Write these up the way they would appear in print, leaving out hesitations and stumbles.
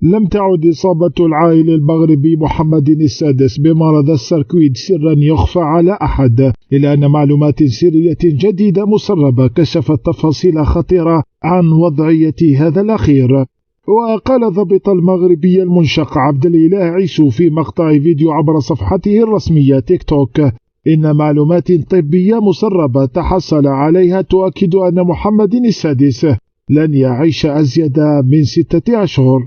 لم تعد إصابة العائل المغربي محمد السادس بمرض الساركويد سرا يخفى على أحد، إلا أن معلومات سرية جديدة مسربة كشفت تفاصيل خطيرة عن وضعية هذا الأخير. وقال ضابط المغربي المنشق عبد الإله عيسو في مقطع فيديو عبر صفحته الرسمية تيك توك إن معلومات طبية مسربة تحصل عليها تؤكد أن محمد السادس لن يعيش أزيد من 6 أشهر.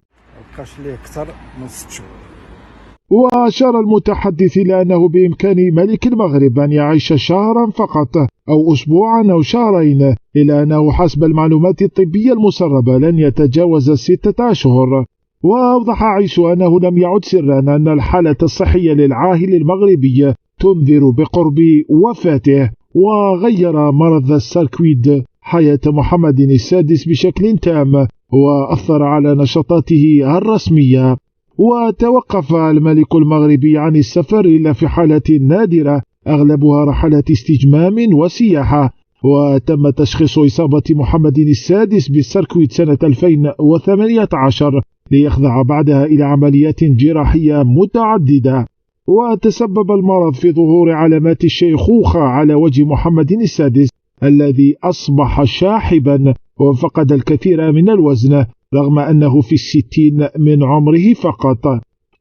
وأشار المتحدث إلى أنه بإمكان ملك المغرب أن يعيش شهرا فقط أو أسبوعا أو شهرين، إلا أنه حسب المعلومات الطبية المسربة لن يتجاوز 6 أشهر. وأوضح عيسو أنه لم يعد سرا أن الحالة الصحية للعاهل المغربي تنذر بقرب وفاته، وغير مرض الساركويد حياة محمد السادس بشكل تام وأثر على نشاطاته الرسمية. وتوقف الملك المغربي عن السفر إلا في حالات نادرة أغلبها رحلات استجمام وسياحة. وتم تشخيص إصابة محمد السادس بالساركويد سنة 2018 ليخضع بعدها إلى عمليات جراحية متعددة. وتسبب المرض في ظهور علامات الشيخوخة على وجه محمد السادس الذي أصبح شاحبا وفقد الكثير من الوزن رغم أنه في 60 من عمره فقط.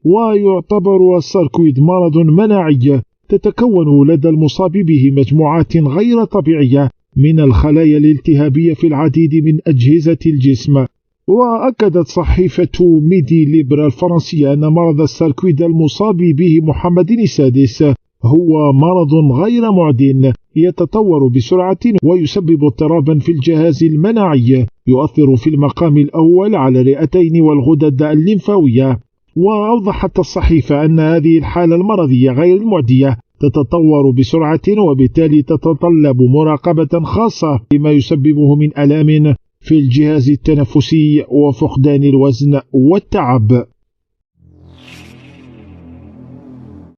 ويعتبر الساركويد مرض مناعي تتكون لدى المصاب به مجموعات غير طبيعية من الخلايا الالتهابية في العديد من أجهزة الجسم. وأكدت صحيفة ميدي ليبرا الفرنسية أن مرض الساركويد المصاب به محمد السادس هو مرض غير معد يتطور بسرعة ويسبب اضطرابا في الجهاز المناعي يؤثر في المقام الأول على الرئتين والغدد الليمفاوية. وأوضحت الصحيفة أن هذه الحالة المرضية غير المعدية تتطور بسرعة وبالتالي تتطلب مراقبة خاصة بما يسببه من آلام في الجهاز التنفسي وفقدان الوزن والتعب.